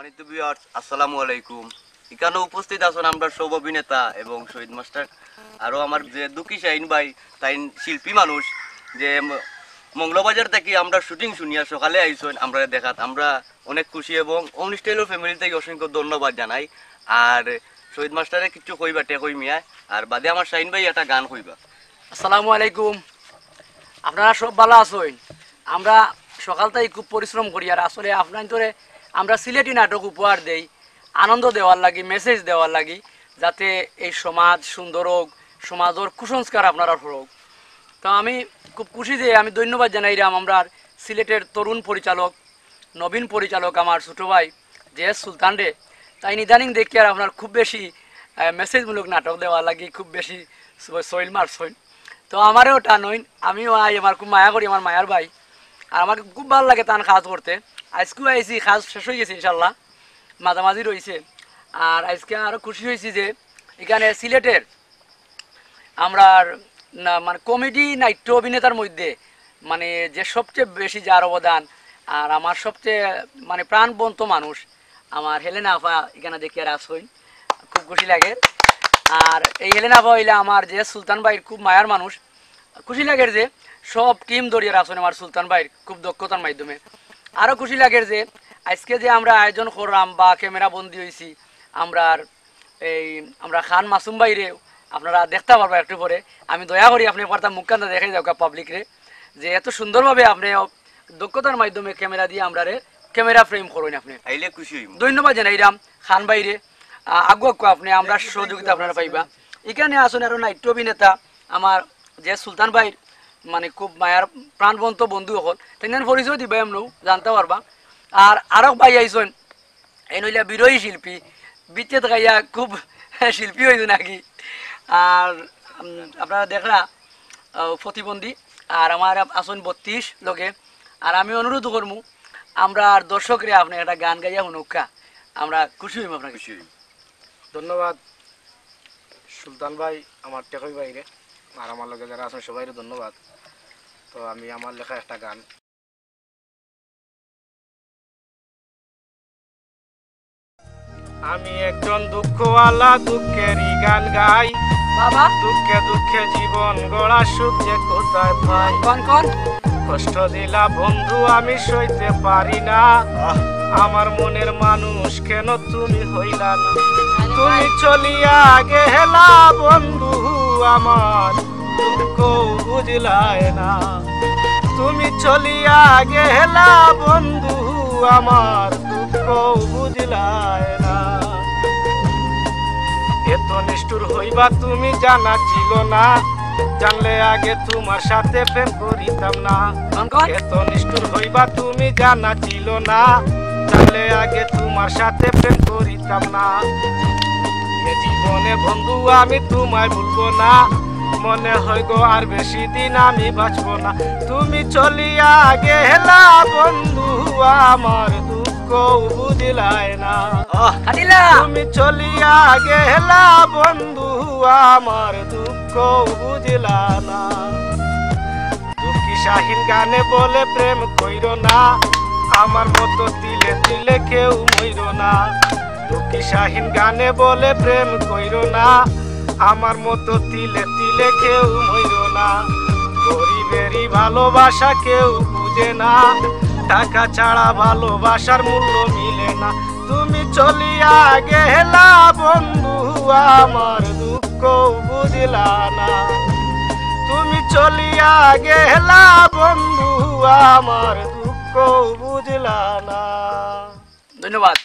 সম্মানিত ভিউয়ার্স, আসসালামু আলাইকুম। এখানে উপস্থিত আছেন আমরা সব অভিনেতা এবং শহীদ মাস্টার, আরও আমার যে দুঃখী শাহিন ভাই, তাই শিল্পী মানুষ যে মঙ্গলবাজার থেকে আমরা শুটিং শুনিয়া সকালে আইসেন আমরা দেখাত। আমরা অনেক খুশি এবং অনুষ্ঠেলের ফ্যামিলি থেকে অসংখ্য ধন্যবাদ জানাই। আর শহীদ মাস্টারে কিছু কইবা টেকই মিয়া, আর বাদে আমার শাহিন ভাই একটা গান কইবা। আসসালামু আলাইকুম, আপনারা সব ভালো আছেন? আমরা সকাল থেকে খুব পরিশ্রম করি, আর আসলে আপনার ধরে আমরা সিলেটি নাটক উপহার দেই আনন্দ দেওয়ার লাগি, মেসেজ দেওয়ার লাগি, যাতে এই সমাজ সুন্দর হোক, সমাজের কুসংস্কার আপনারা হোক। তো আমি খুব খুশি যে আমি ধন্যবাদ জানাইলাম আমরা সিলেটের তরুণ পরিচালক, নবীন পরিচালক আমার ছোটো ভাই জে সুলতান রে। তাই ইদানিং দেখি আর আপনার খুব বেশি মেসেজমূলক নাটক দেওয়ার লাগি খুব বেশি সইল মারছইন। তো আমারও ওটা নইন, আমিও আমার খুব মায়া করি, আমার মায়ার ভাই, আর আমাকে খুব ভালো লাগে তার কাজ করতে। আজকেও আইসি, কাজ শেষ হয়ে গেছে ইনশাল্লাহ, মাঝামাঝি রয়েছে। আর আজকে আরও খুশি হয়েছি যে এখানে সিলেটের আমরা মানে কমেডি নাট্য অভিনেতার মধ্যে মানে যে সবচেয়ে বেশি যার অবদান, আর আমার সবচেয়ে মানে প্রাণবন্ত মানুষ আমার হেলেনা আফা এখানে দেখি আর আসইন, খুব খুশি লাগে। আর এই হেলেনা আফা হইলে আমার যে সুলতান ভাইয়ের খুব মায়ার মানুষ, খুশি লাগে যে সব টিম দড়িয়ে আসুন আমার সুলতান ভাইয়ের খুব দক্ষতার মাধ্যমে। আরও খুশি লাগে যে আজকে যে আমরা আয়োজন করলাম বা ক্যামেরা বন্দি হয়েছি আমরা খান মাসুম ভাইরে আপনারা দেখতে পারবো একটু পরে। আমি দয়া করি আপনি পারতাম মুখখানটা দেখাই যাও পাবলিক রে, যে এত সুন্দরভাবে আপনি দক্ষতার মাধ্যমে ক্যামেরা দিয়ে আমরা ক্যামেরা ফ্রেম করুন। আপনি আইলে খুশি হইম। ধন্যবাদ জানাইলাম খান ভাইরে, আগুয়া আপনি আমরা সহযোগিতা আপনারা পাইবা। এখানে আসুন আরো নাট্য অভিনেতা আমার যে সুলতান ভাইর মানে খুব মায়ার প্রাণবন্ত বন্ধু হল, তেমন পরিচয় দিবা এমনও জানতে পারবা। আর আরো ভাই আইসন এই নইলা বিরোহী শিল্পী, বিচ্ছেদ গাইয়া খুব শিল্পী হইল নাকি। আর আপনারা দেখলা প্রতিবন্ধী, আর আমার আসন 32 লোকে। আর আমি অনুরোধ করবো আমরা আর দর্শকরে আপনি একটা গান গাইয়া শুনুকা, আমরা খুশি হইম, আপনার খুশি হইম। ধন্যবাদ সুলতান ভাই, আমার টেকই ভাইরে, আর আমার লগে যারা আছেন সবাইরে ধন্যবাদ। তো আমি আমার লেখা একটা গান আমি একজন দুঃখওয়ালা, দুঃখেরই গান গাই বাবা। দুঃখে দুঃখে জীবন গড়া, সুখ যে কোথায় পাই। কোন কোন কষ্ট দিলা বন্ধু আমি সইতে পারি না, আমার মনের মানুষ কেন তুমি হইলা না। তুমি চলিয়া গেলা বন্ধু আমার দুঃখ বুঝলাই না। তুমি চলিয়া গেলা বন্ধু আমার দুঃখ বুঝলাই না। এত নিষ্ঠুর হইবা তুমি জানা ছিল না, জানলে আগে তোমার সাথে প্রেম করিতাম না। এত নিষ্ঠুর হইবা তুমি জানা ছিল না, জানলে আগে তোমার সাথে প্রেম করিতাম না। এ জীবনে বন্ধু আমি তোমায় ভুলবো না, মনে হয় গো আর বেশি দিন আমি বাঁচবো না। তুমি চলিয়া গেলা বন্ধু আমার দুঃখ বুঝলাই না। তুমি চলিয়া গেলা বন্ধু আমার দুঃখ বুঝলা না। দুঃখী শাহিন গানে বলে প্রেম কইর না, আমার মতো তিলে তিলে কেউ মইর না। দুঃখী শাহিন গানে বলে প্রেম কইর না, আমার মতো তিলে তিলে কেউ মইর না। গরিবেরই ভালোবাসা কেউ বুঝে না, টাকা ছাড়া ভালোবাসার মূল্য মিলে না। তুমি চলিয়া গেলা বন্ধু আমার দুঃখ বুঝলা না। তুমি চলিয়া গেলা বন্ধু আমার দুঃখ বুঝলা না। ধন্যবাদ।